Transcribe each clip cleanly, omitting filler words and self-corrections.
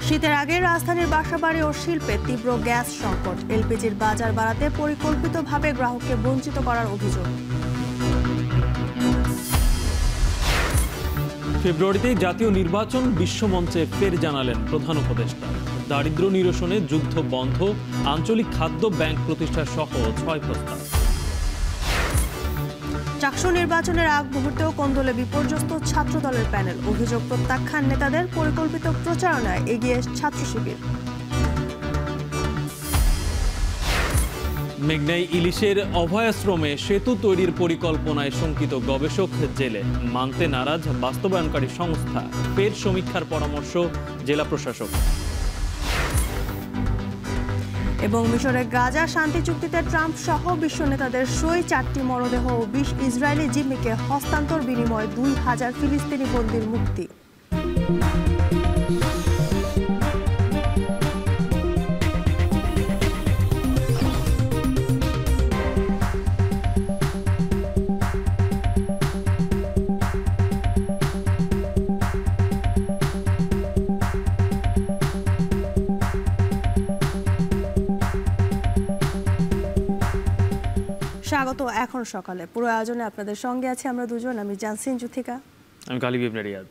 শীতের আগে রাজধানীর বাসাবাড়ি ও শিল্পে তীব্র গ্যাস সংকট। এলপিজির বাজার বাড়াতে পরিকল্পিতভাবে গ্রাহককে বঞ্চিত করার অভিযোগ। ফেব্রুয়ারিতেই জাতীয় নির্বাচন, বিশ্বমঞ্চে ফের জানালেন প্রধান উপদেষ্টা। দারিদ্র্য নিরসনে যুদ্ধ বন্ধ, আঞ্চলিক খাদ্য ব্যাংক প্রতিষ্ঠা সহ 6 প্রস্তাব। চাকসু নির্বাচনের আগ মুহূর্তেও কোন্দলে বিপর্যস্ত ছাত্রদলের প্যানেল। অভিযোগ প্রত্যাখ্যান নেতাদের, পরিকল্পিত প্রচারণায় এগিয়ে ছাত্র শিবির। মেঘনায় ইলিশের অভয়াশ্রমে সেতু তৈরির পরিকল্পনায় শঙ্কিত গবেষক জেলে। মানতে নারাজ বাস্তবায়নকারী সংস্থা, ফের সমীক্ষার পরামর্শ জেলা প্রশাসক। এবং মিশরে গাজা শান্তি চুক্তিতে ট্রাম্প সহ বিশ্ব নেতাদের সই। 4টি মরদেহ ও 20 ইসরায়েলি জিম্মিকে হস্তান্তর, বিনিময়ে 2000 ফিলিস্তিনি বন্দীর মুক্তি। স্বাগত এখন সকালে। পুরো আয়োজনে আপনাদের সঙ্গে আছি আমরা দুজন, আমি জানসিন জুথিকা, আমি কালিব ইবনে রিয়াজ।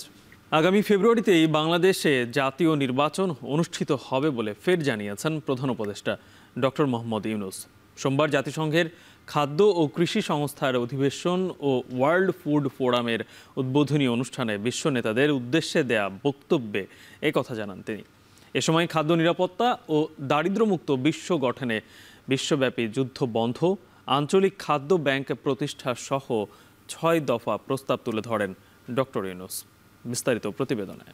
আগামী ফেব্রুয়ারিতেই বাংলাদেশে জাতীয় নির্বাচন অনুষ্ঠিত হবে বলে ফের জানিয়েছেন প্রধান উপদেষ্টা ডক্টর মোহাম্মদ ইউনূস। সোমবার জাতিসংঘের খাদ্য ও কৃষি সংস্থার অধিবেশন ও ওয়ার্ল্ড ফুড ফোরামের উদ্বোধনী অনুষ্ঠানে বিশ্ব নেতাদের উদ্দেশ্যে দেয়া বক্তব্যে একথা জানান তিনি। এ সময় খাদ্য নিরাপত্তা ও দারিদ্র্যমুক্ত বিশ্ব গঠনে বিশ্বব্যাপী যুদ্ধ বন্ধ, আঞ্চলিক খাদ্য ব্যাংক প্রতিষ্ঠা সহ 6 দফা প্রস্তাব তুলে ধরেন ডক্টর ইউনূস। বিস্তারিত প্রতিবেদনে।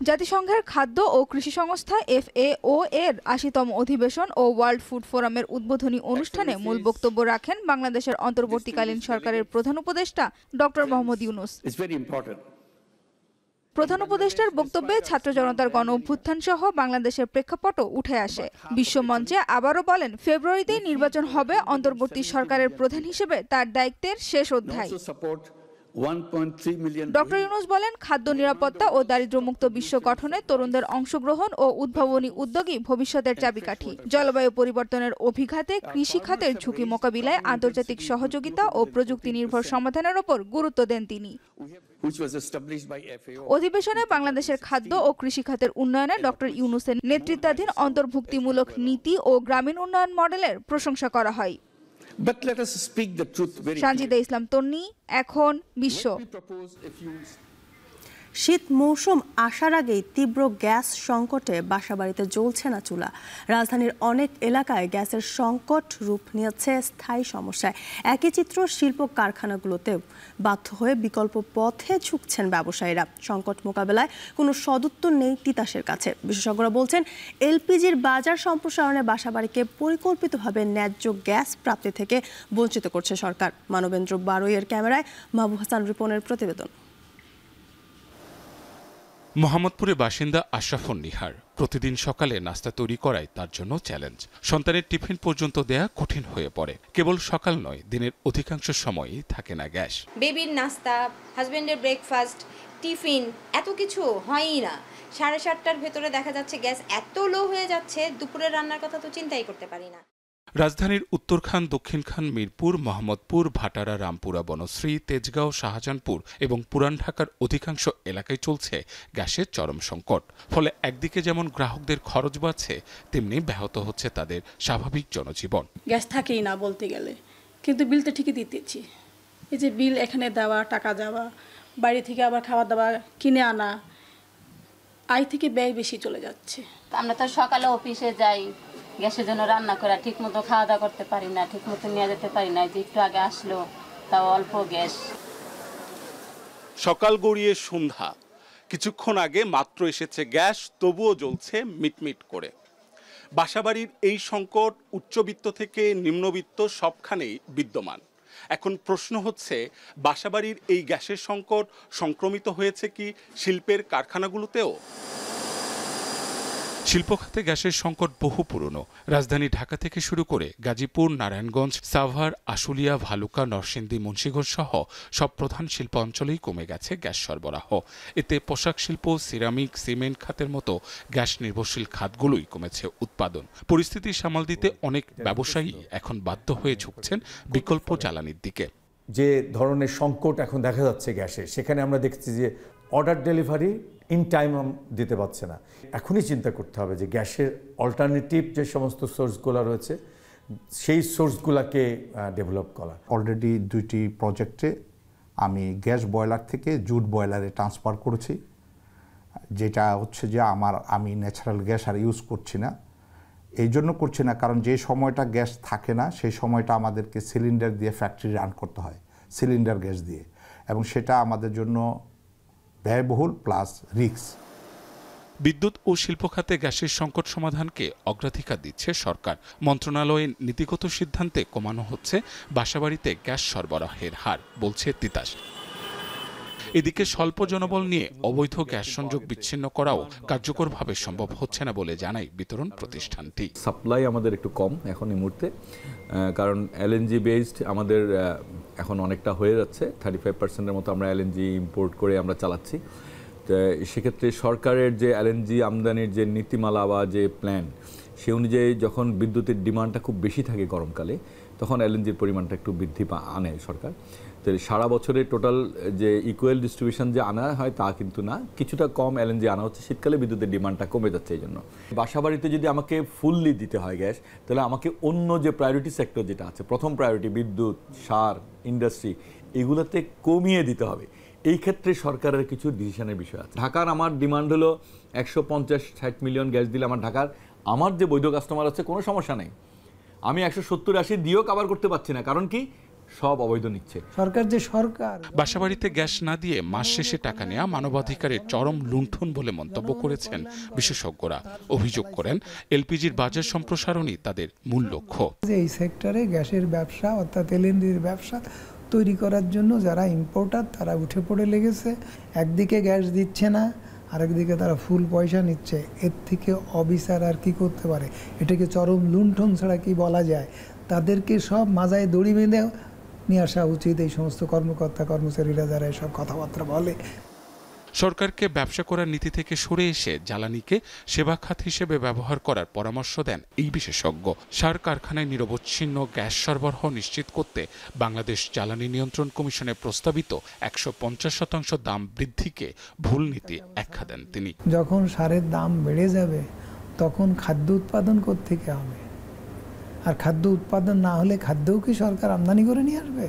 জাতিসংঘের খাদ্য ও কৃষি সংস্থা FAO এর 80তম অধিবেশন ও ওয়ার্ল্ড ফুড ফোরামের উদ্বোধনী অনুষ্ঠানে মূল বক্তব্য রাখেন বাংলাদেশের অন্তর্বর্তীকালীন সরকারের প্রধান উপদেষ্টা ডক্টর মোহাম্মদ ইউনূস। প্রধান উপদেষ্টার বক্তব্যে ছাত্র জনতার গণ অভ্যুত্থান সহ বাংলাদেশের প্রেক্ষাপটও উঠে আসে। বিশ্বমঞ্চে আবারও বলেন, ফেব্রুয়ারিতেই নির্বাচন হবে, অন্তর্বর্তী সরকারের প্রধান হিসেবে তার দায়িত্বের শেষ অধ্যায়। ডক্টর ইউনূস বলেন, খাদ্য নিরাপত্তা ও দারিদ্র্যমুক্ত বিশ্ব গঠনে তরুণদের অংশগ্রহণ ও উদ্ভাবনী উদ্যোগই ভবিষ্যতের চাবিকাঠি। জলবায়ু পরিবর্তনের অভিঘাতে কৃষি খাতের ঝুঁকি মোকাবিলায় আন্তর্জাতিক সহযোগিতা ও প্রযুক্তি নির্ভর সমাধানের ওপর গুরুত্ব দেন তিনি। অধিবেশনে বাংলাদেশের খাদ্য ও কৃষি খাতের উন্নয়নে ডক্টর ইউনূসের নেতৃত্বাধীন অন্তর্ভুক্তিমূলক নীতি ও গ্রামীণ উন্নয়ন মডেলের প্রশংসা করা হয়। সানজিদা ইসলাম তন্নি, এখন বিশ্ব। শীত মৌসুম আসার আগেই তীব্র গ্যাস সংকটে বাসাবাড়িতে জ্বলছে না চুলা। রাজধানীর অনেক এলাকায় গ্যাসের সংকট রূপ নিয়েছে স্থায়ী সমস্যায়। একই চিত্র শিল্প কারখানাগুলোতে। বাধ্য হয়ে বিকল্প পথে ঝুঁকছেন ব্যবসায়ীরা। সংকট মোকাবেলায় কোনো সদুত্তর নেই তিতাসের কাছে। বিশেষজ্ঞরা বলছেন, এলপিজির বাজার সম্প্রসারণে বাসাবাড়িকে পরিকল্পিতভাবে ন্যায্য গ্যাস প্রাপ্তি থেকে বঞ্চিত করছে সরকার। মানবেন্দ্র বারৈয়ের ক্যামেরায় মাহবুব হাসান রিপনের প্রতিবেদন। মোহাম্মদপুরের বাসিন্দা আশরাফুন নিহার। প্রতিদিন সকালে নাস্তা তৈরি করাই তার জন্য চ্যালেঞ্জ। সন্তানের টিফিন পর্যন্ত দেয়া কঠিন হয়ে পড়ে। কেবল সকাল নয়, দিনের অধিকাংশ সময়ই থাকে না গ্যাস। বেবির নাস্তা, হাজবেন্ডের ব্রেকফাস্ট, টিফিন, এত কিছু হয়ই না। 7:30টার ভেতরে দেখা যাচ্ছে গ্যাস এত লো হয়ে যাচ্ছে, দুপুরের রান্নার কথা তো চিন্তাই করতে পারি না। রাজধানীর উত্তরখান, দক্ষিণখান, মিরপুর, মোহাম্মদপুর, ভাটারা, রামপুরা, বনশ্রী, তেজগাঁও, শাহজাহানপুর এবং পুরান ঢাকার অধিকাংশ এলাকায় চলছে গ্যাসের চরম সংকট। ফলে একদিকে যেমন গ্রাহকদের খরচ বাড়ছে, তেমনি ব্যাহত হচ্ছে তাদের স্বাভাবিক জনজীবন। গ্যাস থাকেই না বলতে গেলে, কিন্তু বিল তো ঠিকই দিতেছি। এই যে বিল এখানে দেওয়া, টাকা দেওয়া, বাড়ি থেকে আবার খাওয়া দাওয়া কিনে আনা, আয় থেকে ব্যয় বেশি চলে যাচ্ছে। আমরা তো সকালে অফিসে যাই, গ্যাসের জন্য রান্না করা, ঠিক মতো খাওয়া দাওয়া করতে পারি না, ঠিক মতো নিয়ে যেতে পারি না। যে একটু আগে আসলো, তাও অল্প গ্যাস। সকাল গড়িয়ে সন্ধ্যা, কিছুক্ষণ আগে মাত্র এসেছে গ্যাস, তবুও জ্বলছে মিটমিট করে। বাসাবাড়ির এই সংকট উচ্চবিত্ত থেকে নিম্নবিত্ত সবখানেই বিদ্যমান। এখন প্রশ্ন হচ্ছে, বাসাবাড়ির এই গ্যাসের সংকট সংক্রমিত হয়েছে কি শিল্পের কারখানাগুলোতেও? শিল্প খাতে গ্যাসের সংকট বহু পুরনো। রাজধানী ঢাকা থেকে শুরু করে গাজীপুর, নারায়ণগঞ্জ, সাভার, আশুলিয়া, ভালুকা, নরসিংদী, মুন্সিগঞ্জ সহ সব প্রধান শিল্প অঞ্চলেই কমে গেছে গ্যাস সরবরাহ। এতে পোশাক শিল্প, সিরামিক, সিমেন্ট খাতের মতো গ্যাস নির্ভরশীল খাতগুলোই কমেছে উৎপাদন। পরিস্থিতি সামাল দিতে অনেক ব্যবসায়ী এখন বাধ্য হয়ে ঝুঁকছেন বিকল্প জ্বালানির দিকে। যে ধরনের সংকট এখন দেখা যাচ্ছে গ্যাসে, সেখানে আমরা দেখছি যে অর্ডার ডেলিভারি ইন টাইম দিতে পারছে না। এখনই চিন্তা করতে হবে যে গ্যাসের অল্টারনেটিভ যে সমস্ত সোর্সগুলো রয়েছে সেই সোর্সগুলোকে ডেভেলপ করা। অলরেডি 2টি প্রজেক্টে আমি গ্যাস বয়লার থেকে জুট বয়লারে ট্রান্সফার করেছি, যেটা হচ্ছে যে আমি ন্যাচারাল গ্যাস আর ইউজ করছি না। এই জন্য করছি না কারণ যে সময়টা গ্যাস থাকে না সেই সময়টা আমাদেরকে সিলিন্ডার দিয়ে ফ্যাক্টরি রান করতে হয়, সিলিন্ডার গ্যাস দিয়ে, এবং সেটা আমাদের জন্য ব্যয়বহুল প্লাস রিস্ক। বিদ্যুৎ ও শিল্প খাতে গ্যাসের সংকট সমাধানকে অগ্রাধিকার দিচ্ছে সরকার। মন্ত্রণালয়ের নীতিগত সিদ্ধান্তে কমানো হচ্ছে বাসাবাড়িতে গ্যাস সরবরাহের হার, বলছে তিতাস। এদিকে স্বল্প জনবল নিয়ে অবৈধ গ্যাস সংযোগ বিচ্ছিন্ন করাও কার্যকরভাবে সম্ভব হচ্ছে না বলে জানায় বিতরণ প্রতিষ্ঠানটি। সাপ্লাই আমাদের একটু কম এখন এই মুহূর্তে, কারণ এলএনজি বেসড আমাদের এখন অনেকটা হয়ে যাচ্ছে। 35% মতো আমরা এলএনজি ইম্পোর্ট করে আমরা চালাচ্ছি। সেক্ষেত্রে সরকারের যে এলএনজি আমদানির যে নীতিমালা বা যে প্ল্যান, সে অনুযায়ী যখন বিদ্যুতের ডিমান্ডটা খুব বেশি থাকে গরমকালে, তখন এলএনজির পরিমাণটা একটু বৃদ্ধি আনে সরকার। তো সারা বছরে টোটাল যে ইকুয়াল ডিস্ট্রিবিউশন যে আনা হয় তা কিন্তু না, কিছুটা কম এলএনজি আনা হচ্ছে। শীতকালে বিদ্যুতের ডিমান্ডটা কমে যাচ্ছে। এই জন্য বাসাবাড়িতে যদি আমাকে ফুললি দিতে হয় গ্যাস, তাহলে আমাকে অন্য যে প্রায়োরিটি সেক্টর যেটা আছে, প্রথম প্রায়োরিটি বিদ্যুৎ, সার, ইন্ডাস্ট্রি, এগুলোতে কমিয়ে দিতে হবে। এই ক্ষেত্রে সরকারের কিছু ডিসিশনের বিষয় আছে। ঢাকার আমার ডিমান্ড হলো 150-60 মিলিয়ন গ্যাস দিলে আমার যে বৈধ কাস্টমার আছে কোনো সমস্যা নেই। আমি 170-80 দিয়েও কভার করতে পারছি না, কারণ কি সব অবৈধ নিচ্ছে সরকার। বাসাবাড়িতে গ্যাস না দিয়ে মাস শেষে টাকা নেওয়া মানবাধিকারের চরম লুণ্ঠন বলে মন্তব্য করেছেন বিশেষজ্ঞরা। অভিযোগ করেন এলপিজির বাজার সম্প্রসারণই তাদের মূল লক্ষ্য। এই সেক্টরে গ্যাসের ব্যবসা অর্থাৎ এলএনজির ব্যবসা তৈরি করার জন্য যারা ইম্পোর্টার তারা উঠে পড়ে লেগেছে। একদিকে গ্যাস দিচ্ছে না, আরেকদিকে তারা ফুল পয়সা নিচ্ছে। এর থেকে অবিচার আর কি করতে পারে? এটাকে চরম লুণ্ঠন ছাড়া কি বলা যায়? তাদেরকে সব মাজায় দড়ি বেঁধে নিয়ে আসা উচিত, এই সমস্ত কর্মকর্তা কর্মচারীরা যারা এসব কথাবার্তা বলে। সরকারকে ব্যবসা করার নীতি থেকে সরে এসে জ্বালানিকে সেবা খাত হিসেবে ব্যবহার করার পরামর্শ দেন এই বিশেষজ্ঞ। সার কারখানায় নিরবচ্ছিন্ন গ্যাস সরবরাহ নিশ্চিত করতে বাংলাদেশ জ্বালানি নিয়ন্ত্রণ কমিশনের প্রস্তাবিত 150% দাম বৃদ্ধিকে ভুল নীতি আখ্যা দেন তিনি। যখন সারের দাম বেড়ে যাবে তখন খাদ্য উৎপাদন কোত্থেকে হবে? আর খাদ্য উৎপাদন না হলে খাদ্যও কি সরকার আমদানি করে নিয়ে আসবে?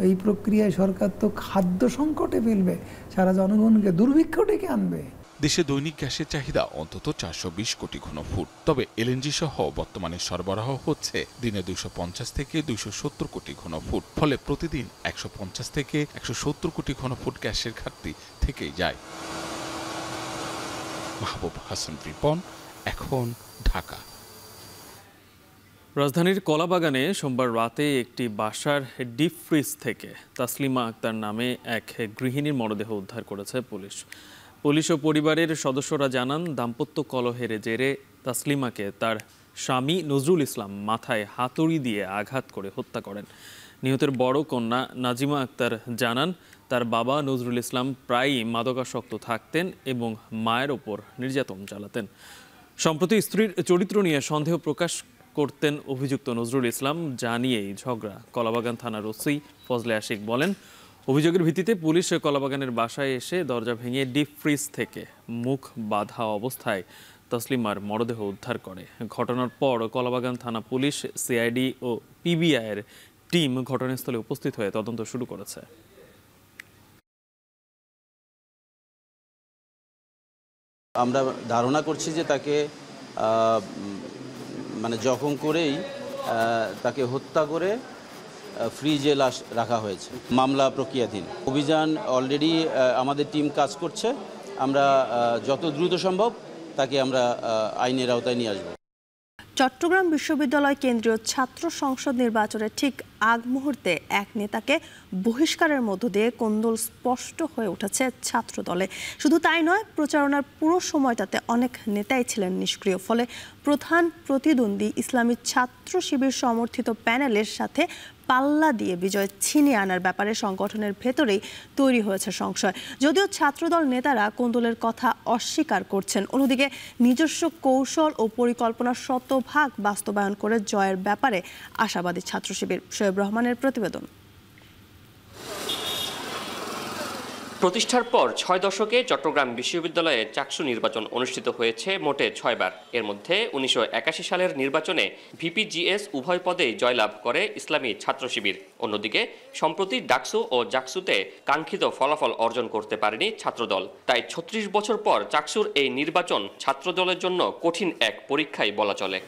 এই প্রক্রিয়ায় সরকার তো খাদ্য সংকটে ফেলবে, সারা জনগণকে দুর্ভিক্ষ ডেকে আনবে। দেশে দৈনিক গ্যাসের চাহিদা অন্তত 420 কোটি ঘনফুট। তবে এলএনজি সহ বর্তমানে সরবরাহ হচ্ছে দিনে 250 থেকে 270 কোটি ঘনফুট। ফলে প্রতিদিন 150 থেকে 170 কোটি ঘনফুট গ্যাসের ঘাটতি থেকেই যায়। মাহবুব হাসান রিপন, এখন ঢাকা। রাজধানীর কলাবাগানে সোমবার রাতে একটি বাসার ডিপ ফ্রিজ থেকে তাসলিমা আক্তার নামে এক গৃহিণীর মরদেহ উদ্ধার করেছে পুলিশ। পুলিশ ও পরিবারের সদস্যরা জানান, দাম্পত্য কলহের জেরে তাসলিমাকে তার স্বামী নজরুল ইসলাম মাথায় হাতুড়ি দিয়ে আঘাত করে হত্যা করেন। নিহতের বড় কন্যা নাজিমা আক্তার জানান, তার বাবা নজরুল ইসলাম প্রায়ই মাদকাসক্ত থাকতেন এবং মায়ের ওপর নির্যাতন চালাতেন। সম্প্রতি স্ত্রীর চরিত্র নিয়ে সন্দেহ প্রকাশ করতেন অভিযুক্ত নজরুল ইসলাম, জানিয়েই ঝগড়া। কলাবাগান থানার ওসি ফজলে আশিক বলেন, অভিযোগের ভিত্তিতে পুলিশ কলাবাগানের বাসায় এসে দরজা ভেঙে ডিপ ফ্রিজ থেকে মুখ বাঁধা অবস্থায় তাসলিমার মরদেহ উদ্ধার করে। ঘটনার পর কলাবাগান থানা পুলিশ, সিআইডি ও পিবিআইয়ের টিম ঘটনাস্থলে উপস্থিত হয়ে তদন্ত শুরু করেছে। আমরা ধারণা করছি যে তাকে জখম করেই তাকে হত্যা করে ফ্রিজে লাশ রাখা হয়েছে। মামলা প্রক্রিয়াধীন। অভিযান অলরেডি আমাদের টিম কাজ করছে। আমরা যত দ্রুত সম্ভব তাকে আমরা আইনের আওতায় নিয়ে আসব। চট্টগ্রাম বিশ্ববিদ্যালয় কেন্দ্রীয় ছাত্র সংসদ নির্বাচনের ঠিক আগ মুহূর্তে এক নেতাকে বহিষ্কারের মধ্য দিয়ে কোন্দল স্পষ্ট হয়ে উঠেছে ছাত্র দলে। শুধু তাই নয়, প্রচারণার পুরো সময়টাতে অনেক নেতাই ছিলেন নিষ্ক্রিয়। ফলে প্রধান প্রতিদ্বন্দ্বী ইসলামী ছাত্র শিবির সমর্থিত প্যানেলের সাথে পাল্লা দিয়ে বিজয় ছিনিয়ে আনার ব্যাপারে সংগঠনের ভেতরেই তৈরি হয়েছে সংশয়। যদিও ছাত্রদল নেতারা কোন্দলের কথা অস্বীকার করছেন, অন্যদিকে নিজস্ব কৌশল ও পরিকল্পনা শতভাগ বাস্তবায়ন করে জয়ের ব্যাপারে আশাবাদী ছাত্র শিবির। শোয়েব রহমানের প্রতিবেদন। প্রতিষ্ঠার পর 6 দশকে চট্টগ্রাম বিশ্ববিদ্যালয়ে চাকসু নির্বাচন অনুষ্ঠিত হয়েছে মোটে 6 বার। এর মধ্যে 1981 সালের নির্বাচনে ভিপিজিএস উভয় পদেই জয়লাভ করে ইসলামী ছাত্র শিবির। অন্যদিকে সম্প্রতি ডাকসু ও জাকসুতে কাঙ্ক্ষিত ফলাফল অর্জন করতে পারেনি ছাত্রদল। তাই 36 বছর পর চাকসুর এই নির্বাচন ছাত্রদলের জন্য কঠিন এক পরীক্ষাই বলা চলে।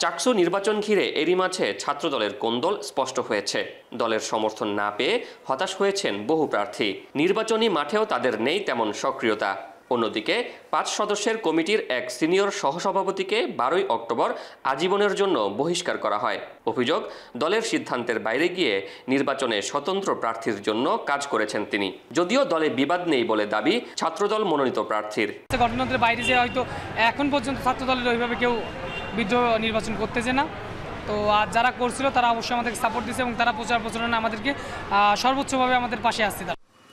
চাকসু নির্বাচন ঘিরে এরই মাঝে ছাত্রদলের কোন্দল স্পষ্ট হয়েছে। দলের সমর্থন না পেয়ে হতাশ হয়েছেন বহু প্রার্থী। নির্বাচনী মাঠেও তাদের নেই তেমন সক্রিয়তা। অন্যদিকে 5 সদস্যের কমিটির এক সিনিয়র সহসভাপতিকে 12 অক্টোবর আজীবনের জন্য বহিষ্কার করা হয়। অভিযোগ, দলের সিদ্ধান্তের বাইরে গিয়ে নির্বাচনে স্বতন্ত্র প্রার্থীর জন্য কাজ করেছেন তিনি। যদিও দলে বিবাদ নেই বলে দাবি ছাত্রদল মনোনীত প্রার্থীর। গঠনতন্ত্রের বাইরে যে হয়তো এখন পর্যন্ত ছাত্রদলের ওইভাবে কেউ বিদ্রোহ নির্বাচন করতেছে না, তো আর যারা করছিল তারা অবশ্যই আমাদেরকে সাপোর্ট দিয়েছে এবং তারা প্রচারণা আমাদেরকে সর্বোচ্চভাবে আমাদের পাশে আসছে।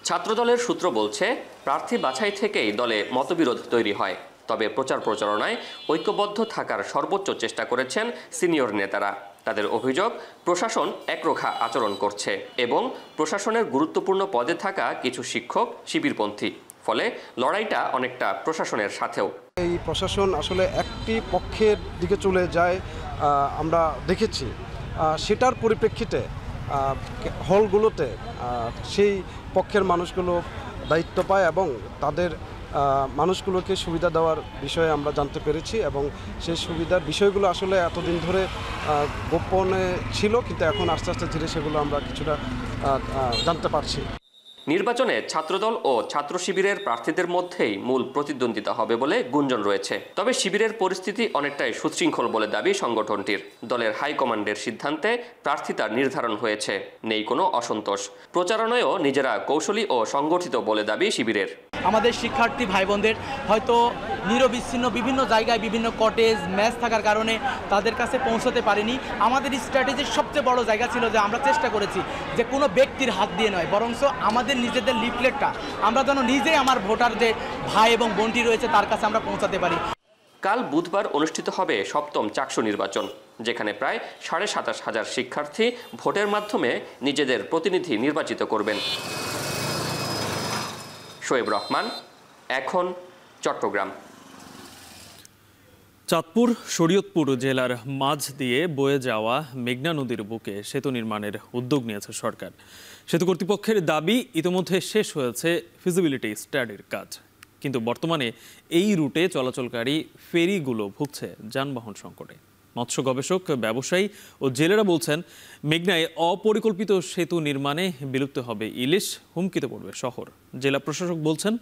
ছাত্রদলের সূত্র বলছে, প্রার্থী বাছাই থেকেই দলে মতবিরোধ তৈরি হয়। তবে প্রচারণায় ঐক্যবদ্ধ থাকার সর্বোচ্চ চেষ্টা করেছেন সিনিয়র নেতারা। তাদের অভিযোগ, প্রশাসন একরোখা আচরণ করছে এবং প্রশাসনের গুরুত্বপূর্ণ পদে থাকা কিছু শিক্ষক শিবিরপন্থী। ফলে লড়াইটা অনেকটা প্রশাসনের সাথেও। এই প্রশাসন আসলে একটি পক্ষের দিকে চলে যায় আমরা দেখেছি। সেটার পরিপ্রেক্ষিতে হলগুলোতে সেই পক্ষের মানুষগুলো দায়িত্ব পায় এবং তাদের মানুষগুলোকে সুবিধা দেওয়ার বিষয়ে আমরা জানতে পেরেছি এবং সেই সুবিধার বিষয়গুলো আসলে এতদিন ধরে গোপনে ছিল, কিন্তু এখন আস্তে আস্তে ধীরে সেগুলো আমরা কিছুটা জানতে পারছি। নির্বাচনে ছাত্রদল ও ছাত্র শিবিরের প্রার্থীদের মধ্যেই মূল প্রতিদ্বন্দ্বিতা হবে বলে গুঞ্জন রয়েছে। তবে শিবিরের পরিস্থিতি অনেকটাই সুশৃঙ্খল বলে দাবি সংগঠনটির। দলের হাইকমান্ডের সিদ্ধান্তে প্রার্থিতা নির্ধারণ হয়েছে, নেই কোনো অসন্তোষ। প্রচারণায়ও নিজেরা কৌশলী ও সংগঠিত বলে দাবি শিবিরের। আমাদের শিক্ষার্থী ভাই বোনদের হয়তো নিরবিচ্ছিন্ন বিভিন্ন জায়গায় বিভিন্ন কটেজ ম্যাচ থাকার কারণে তাদের কাছে পৌঁছতে পারিনি। আমাদের স্ট্র্যাটেজির সবচেয়ে বড় জায়গা ছিল যে আমরা চেষ্টা করেছি যে কোনো ব্যক্তির হাত দিয়ে নয়, বরঞ্চ আমাদের নিজেদের লিফলেটটা আমরা যেন নিজেই আমার ভোটার যে ভাই এবং বোনটি রয়েছে তার কাছে আমরা পৌঁছাতে পারি। কাল বুধবার অনুষ্ঠিত হবে 7ম চাকসু নির্বাচন, যেখানে প্রায় 27,500 শিক্ষার্থী ভোটের মাধ্যমে নিজেদের প্রতিনিধি নির্বাচিত করবেন। শোয়েব রহমান, এখন, চট্টগ্রাম। চাঁদপুর শরীয়তপুর জেলার মাঝ দিয়ে বয়ে যাওয়া মেঘনা নদীর বুকে সেতু নির্মাণের উদ্যোগ নিয়েছে সরকার। সেতু কর্তৃপক্ষের দাবি, ইতিমধ্যে শেষ হয়েছে ফিজিবিলিটি স্টাডির কাজ। কিন্তু বর্তমানে এই রুটে চলাচলকারী ফেরিগুলো ভুগছে যানবাহন সংকটে। মৎস্য গবেষক, ব্যবসায়ী ও জেলেরা বলছেন, মেঘনায় অপরিকল্পিত সেতু নির্মাণে বিলুপ্ত হবে ইলিশ, হুমকিতে পড়বে শহর। জেলা প্রশাসক বলছেন,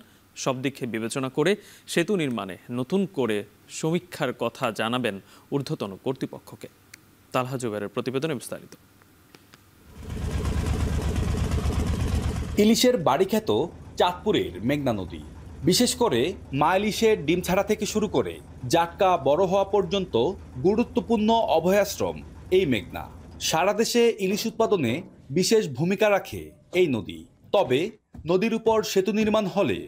সব দিকে বিবেচনা করে সেতু নির্মাণে নতুন করে সমীক্ষার কথা জানাবেন ঊর্ধ্বতন কর্তৃপক্ষকে। তালহা জুবেরের প্রতিবেদনে বিস্তারিত। ইলিশের বাড়িখ্যাত চাঁদপুরের মেঘনা নদী, বিশেষ করে মা ইলিশের ডিম ছাড়া থেকে শুরু করে জাটকা বড় হওয়া পর্যন্ত গুরুত্বপূর্ণ অভয়াশ্রম এই মেঘনা। সারা দেশে ইলিশ উৎপাদনে বিশেষ ভূমিকা রাখে এই নদী। তবে নদীর উপর সেতু নির্মাণ হলে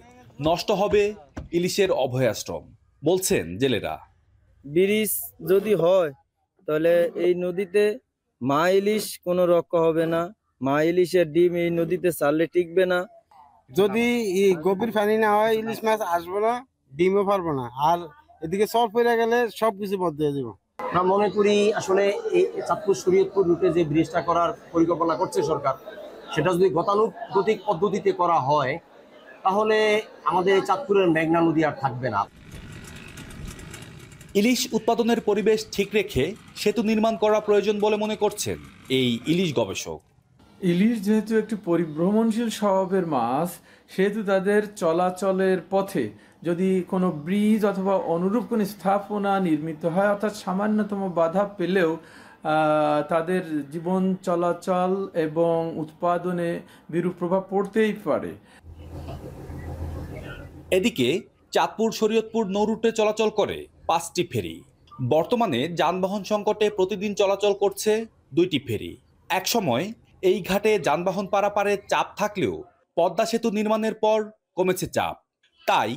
নষ্ট হবে ইলিশের অভয়াশ্রম, বলছেন জেলেরা। ব্রিজ যদি হয় তাহলে এই নদীতে মা ইলিশ কোনো রক্ষা হবে না, মা ইলিশের ডিম এই নদীতে ছাড়লে টিকবে না। যদি গভীর পানি না হয় ইলিশ মাছ আসবে না, ডিমও পারবো না, আর এদিকে সব পড়ে গেলে সবকিছু বন্ধ হয়ে যাবে। আমরা মনে করি আসলে এই চাঁদপুর শরীয়তপুর রুটে যে ব্রিজটা করার পরিকল্পনা করছে সরকার, সেটা যদি গতানুগতিক পদ্ধতিতে করা হয় তাহলে আমাদের চাঁদপুরের মেঘনা নদী আর থাকবে না। ইলিশ উৎপাদনের পরিবেশ ঠিক রেখে সেতু নির্মাণ করা প্রয়োজন বলে মনে করছেন এই ইলিশ গবেষক। ইলিশ যেহেতু একটি পরিভ্রমণশীল স্বভাবের মাছ, সেহেতু তাদের চলাচলের পথে যদি কোনো ব্রিজ অথবা অনুরূপ কোনো স্থাপনা নির্মিত হয়, অর্থাৎ সামান্যতম বাধা পেলেও তাদের জীবন চলাচল এবং উৎপাদনে বিরূপ প্রভাব পড়তেই পারে। এদিকে চাঁদপুর শরীয়তপুর নৌরুটে চলাচল করে 5টি ফেরি। বর্তমানে যানবাহন সংকটে প্রতিদিন চলাচল করছে 2টি ফেরি। একসময় এই ঘাটে যানবাহন পারাপারের চাপ থাকলেও পদ্মা সেতু নির্মাণের পর কমেছে চাপ। তাই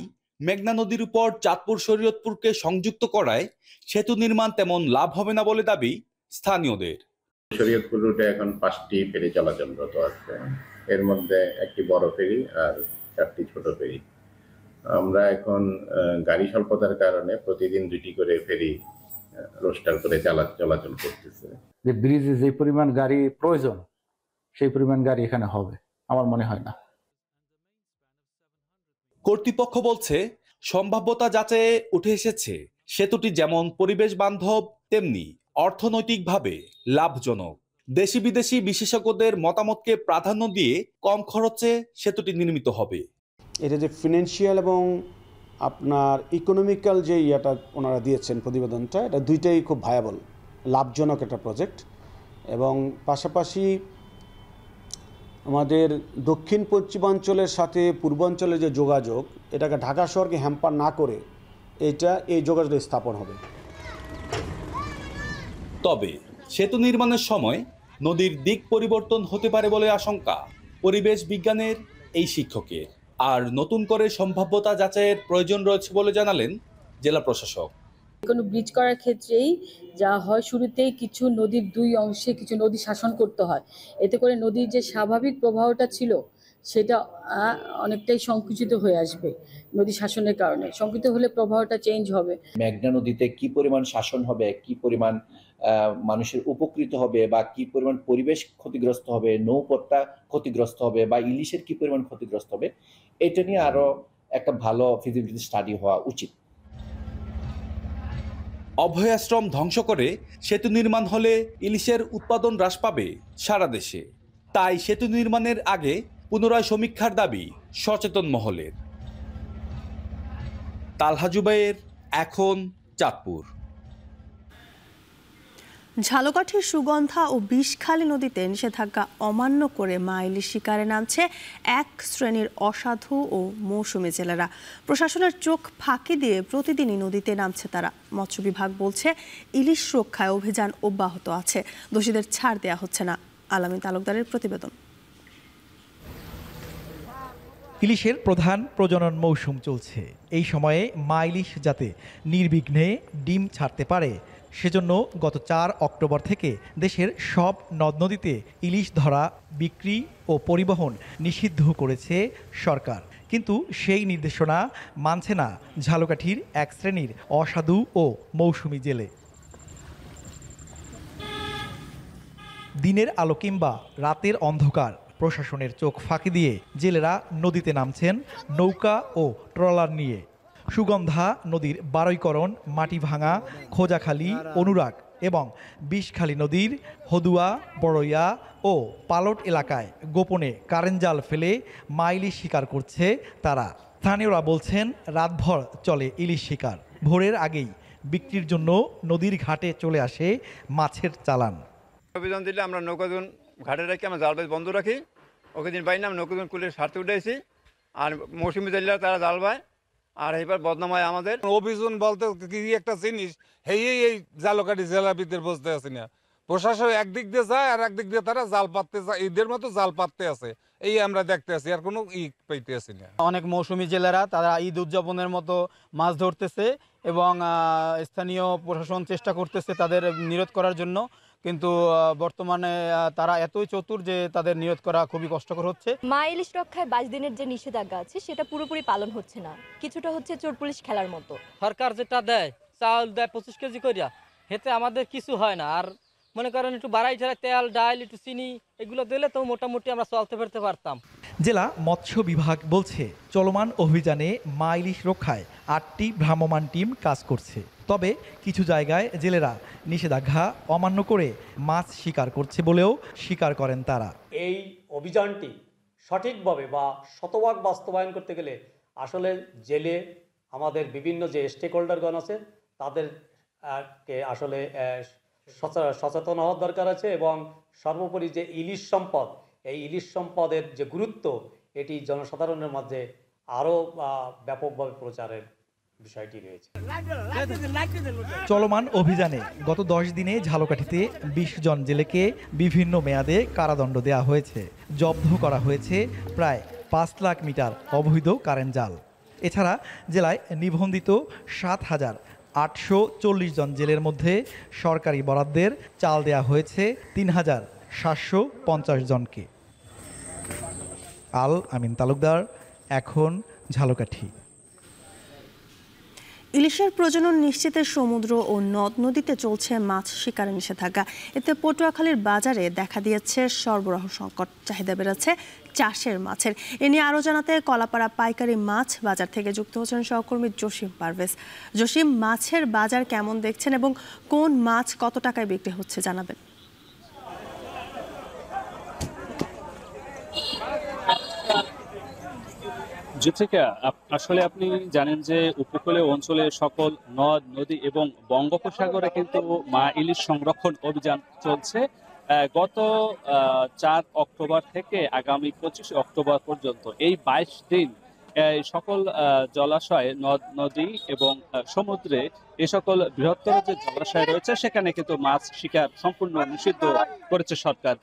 মেঘনা নদীর উপর চাঁদপুর শরীয়তপুরকে সংযুক্ত করায় সেতু নির্মাণ তেমন লাভ হবে না বলে দাবি স্থানীয়দের। শরীয়তপুর রুটে এখন 5টি ফেরি চলাচলরত আছে, এর মধ্যে একটি বড় ফেরি আর 4টি ছোট ফেরি। আমরা এখন গাড়ি স্বল্পতার কারণে প্রতিদিন 2টি করে ফেরি রোস্টার করে চলাচল করতেছে। যে ব্রিজে যে পরিমাণ গাড়ি প্রয়োজন সেই পরিমাণ গাড়ি এখানে হবে আমার মনে হয় না। কর্তৃপক্ষ বলছে সম্ভাব্যতা যাচাইয়ে উঠে এসেছে সেতুটি যেমন পরিবেশ বান্ধব তেমনি অর্থনৈতিকভাবে লাভজনক। দেশি বিদেশি বিশেষজ্ঞদের মতামতকে প্রাধান্য দিয়ে কম খরচে সেতুটি নির্মিত হবে। এটা যে ফিনান্সিয়াল এবং আপনার ইকোনমিক্যাল যে ইয়েটা ওনারা দিয়েছেন প্রতিবেদনটা, এটা দুইটাই খুব ভায়াবল, লাভজনক একটা প্রজেক্ট। এবং পাশাপাশি আমাদের দক্ষিণ পশ্চিমাঞ্চলের সাথে পূর্বাঞ্চলের যে যোগাযোগ, এটাকে ঢাকা শহরকে হ্যাম্পার না করে এই যোগাযোগ স্থাপন হবে। তবে সেতু নির্মাণের সময় নদীর দিক পরিবর্তন হতে পারে বলে আশঙ্কা পরিবেশ বিজ্ঞানের এই শিক্ষকের। আর নতুন করে সম্ভাব্যতা যাচাইয়ের প্রয়োজন রয়েছে বলে জানালেন জেলা প্রশাসক। কোনো ব্রিজ করার ক্ষেত্রেই যা হয়, শুরুতেই কিছু নদীর 2 অংশে কিছু নদী শাসন করতে হয়। এতে করে নদীর যে স্বাভাবিক প্রবাহটা ছিল সেটা অনেকটাই সংকুচিত হয়ে আসবে। নদী শাসনের কারণে সংকুচিত হলে প্রবাহটা চেঞ্জ হবে। মেঘনা নদীতে কি পরিমাণ শাসন হবে, কি পরিমাণ মানুষের উপকৃত হবে বা কি পরিমাণ পরিবেশ ক্ষতিগ্রস্ত হবে, নৌপথটা ক্ষতিগ্রস্ত হবে বা ইলিশের কি পরিমাণ ক্ষতিগ্রস্ত হবে, এটা নিয়ে আরো একটা ভালো ফিজিবিলিটি স্টাডি হওয়া উচিত। অভয়াশ্রম ধ্বংস করে সেতু নির্মাণ হলে ইলিশের উৎপাদন হ্রাস পাবে সারা দেশে। তাই সেতু নির্মাণের আগে পুনরায় সমীক্ষার দাবি সচেতন মহলের। তালহা জুবাইর, এখন চাঁদপুর। ঝালকাঠির সুগন্ধা ও বিষখালী নদীতে নিষেধাজ্ঞা অমান্য করে মা ইলিশ শিকারে নামছে এক শ্রেণীর অসাধু ও মৌসুমী জেলেরা। প্রশাসনের চোখ ফাঁকি দিয়ে প্রতিদিনই নদীতে নামছে তারা। মৎস্য বিভাগ বলছে ইলিশ রক্ষায় অভিযান অব্যাহত আছে, দোষীদের ছাড় দেওয়া হচ্ছে না। আলামিন তালুকদারের প্রতিবেদন। ইলিশের প্রধান প্রজনন মৌসুম চলছে। এই সময়ে মা ইলিশ যাতে নির্বিঘ্নে ডিম ছাড়তে পারে সেজন্য গত 4 অক্টোবর থেকে দেশের সব নদ নদীতে ইলিশ ধরা, বিক্রি ও পরিবহন নিষিদ্ধ করেছে সরকার। কিন্তু সেই নির্দেশনা মানছে না ঝালকাঠির এক শ্রেণীর অসাধু ও মৌসুমী জেলে। দিনের আলো কিংবা রাতের অন্ধকার, প্রশাসনের চোখ ফাঁকি দিয়ে জেলেরা নদীতে নামছেন নৌকা ও ট্রলার নিয়ে। সুগন্ধা নদীর বারৈকরণ, মাটিভাঙা, খোজাখালী, অনুরাগ এবং বিষখালী নদীর হদুয়া, বড়ইয়া ও পালট এলাকায় গোপনে কারেন্ট জাল ফেলে মা ইলিশ শিকার করছে তারা। স্থানীয়রা বলছেন রাতভর চলে ইলিশ শিকার। ভোরের আগেই বিক্রির জন্য নদীর ঘাটে চলে আসে মাছের চালান। অভিযান দিলে আমরা নৌকাজন ঘাটে রাখি, আমরা জাল বন্ধ রাখি। ওকে দিন পাই না, নৌকাজন কুলের স্বার্থে উঠেছি। আর মৌসুমি জালিরা তারা জাল পায়, আর এবার বদনাম হয় আমাদের। অভিযান বলতে কি একটা জিনিস, এই ঝালকাঠি জেলার ভিতরে বসতে আছে না। প্রশাসন একদিক দিয়ে যায় আর একদিক দিয়ে তারা জাল পাততে যায়, ঈদের মতো জাল পাততে আছে। এই আমরা দেখতে আছি, আর কোনো পাইতে আছি না। অনেক মৌসুমী জেলেরা তারা ঈদ উদযাপনের মতো মাছ ধরতেছে এবং স্থানীয় প্রশাসন চেষ্টা করতেছে তাদের নিরোধ করার জন্য, কিন্তু বর্তমানে তারা এতই চতুর যে তাদের নিরোধ করা খুবই কষ্টকর হচ্ছে। মা ইলিশ রক্ষায় 22 দিনের যে নিষেধাজ্ঞা আছে সেটা পুরোপুরি পালন হচ্ছে না, কিছুটা হচ্ছে চোর পুলিশ খেলার মতো। সরকার যেটা দেয়, চাউল দেয় 25 কেজি করিয়া, হেতে আমাদের কিছু হয় না। আর মনে করেন একটু বাড়াই ছাড়া তেল, ডাল, একটু চিনি এগুলো দিলে তো মোটামুটি আমরা চলতে ফিরতে পারতাম। জেলা মৎস্য বিভাগ বলছে চলমান অভিযানে মা ইলিশ রক্ষায় 8টি ভ্রাম্যমাণ টিম কাজ করছে। তবে কিছু জায়গায় জেলেরা নিষেধাজ্ঞা অমান্য করে মাছ শিকার করছে বলেও স্বীকার করেন তারা। এই অভিযানটি সঠিকভাবে বা শতভাগ বাস্তবায়ন করতে গেলে আসলে জেলে আমাদের বিভিন্ন যে স্টেক হোল্ডারগণ আছে তাদেরকে আসলে সচেতন হওয়ার দরকার আছে এবং সর্বোপরি যে ইলিশ সম্পদ, এই ইলিশ সম্পদের যে গুরুত্ব এটি জনসাধারণের মধ্যে আরও ব্যাপকভাবে প্রচারের বিষয়টি রয়েছে। চলমান অভিযানে গত 10 দিনে ঝালকাঠিতে 20 জন জেলেকে বিভিন্ন মেয়াদে কারাদণ্ড দেওয়া হয়েছে। জব্দ করা হয়েছে প্রায় 5 লাখ মিটার অবৈধ কারেন্ট জাল। এছাড়া জেলায় নিবন্ধিত 7,840 জন জেলের মধ্যে সরকারি বরাদ্দের চাল দেয়া হয়েছে 3,750 জনকে। আল আমিন তালুকদার, এখন ঝালকাঠি। ইলিশের প্রজনন নিশ্চিতে সমুদ্র ও নদ নদীতে চলছে মাছ শিকারে নিষেধাজ্ঞা। এতে পটুয়াখালীর বাজারে দেখা দিয়েছে সরবরাহ সংকট, চাহিদা বেড়েছে চাষের মাছের। এ নিয়ে আরও জানাতে কলাপাড়া পাইকারি মাছ বাজার থেকে যুক্ত হচ্ছেন সহকর্মী জসিম পারভেজ। জসিম, মাছের বাজার কেমন দেখছেন এবং কোন মাছ কত টাকায় বিক্রি হচ্ছে জানাবেন। জিত্রিকা, আসলে আপনি জানেন যে উপকূলীয় অঞ্চলে সকল নদ নদী এবং বঙ্গোপসাগরে কিন্তু মা ইলিশ সংরক্ষণ অভিযান চলছে। গত 4 অক্টোবর থেকে আগামী 25 অক্টোবর পর্যন্ত এই 22 দিন সকল জলাশয়, নদ নদী এবং সমুদ্রে এ সকল বৃহত্তর যে জলাশয় রয়েছে সেখানে কিন্তু মাছ শিকার সম্পূর্ণ নিষিদ্ধ করেছে সরকার।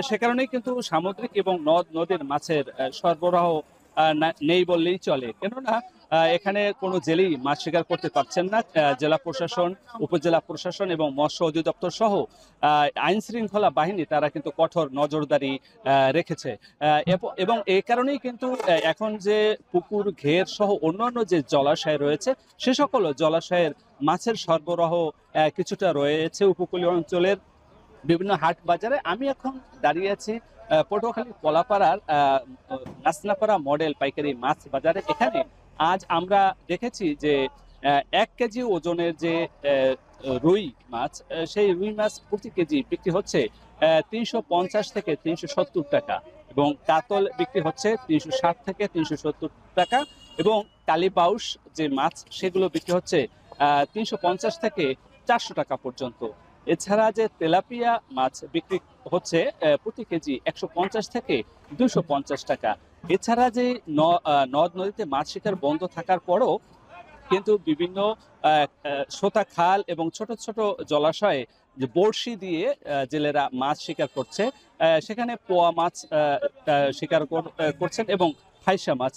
সে কারণেই কিন্তু সামুদ্রিক এবং নদ নদীর মাছের সরবরাহ নেই বললেই চলে, কেননা এখানে কোনো জেলেই মাছ শিকার করতে পারছেন না। জেলা প্রশাসন, উপজেলা প্রশাসন এবং মৎস্য অধিদপ্তর সহ আইন শৃঙ্খলা বাহিনী তারা কিন্তু কঠোর নজরদারি রেখেছে এবং এই কারণেই কিন্তু এখন যে পুকুর, ঘের সহ অন্যান্য যে জলাশয় রয়েছে সে সকল জলাশয়ের মাছের সরবরাহ কিছুটা রয়েছে উপকূলীয় অঞ্চলের বিভিন্ন হাট বাজারে। আমি এখন দাঁড়িয়ে আছি পটুয়াখালী কলাপাড়ার নাসনাপাড়া মডেল পাইকারি মাছ বাজারে। এখানে আজ আমরা দেখেছি যে 1 কেজি ওজনের যে রুই মাছ, সেই রুই মাছ প্রতি কেজি বিক্রি হচ্ছে 350 থেকে 370 টাকা এবং কাতল বিক্রি হচ্ছে 360 থেকে 370 টাকা এবং কালীবাউস যে মাছ সেগুলো বিক্রি হচ্ছে 350 থেকে 400 টাকা পর্যন্ত। এছাড়া যে তেলাপিয়া মাছ বিক্রি হচ্ছে প্রতি কেজি 150 থেকে 250 টাকা। এছাড়া যে নদ নদীতে মাছ শিকার বন্ধ থাকার পরও কিন্তু বিভিন্ন সোতা খাল এবং ছোট ছোট জলাশয়ে যে বড়শি দিয়ে জেলেরা মাছ শিকার করছে, সেখানে পোয়া মাছ শিকার করছেন এবং ফাইসা মাছ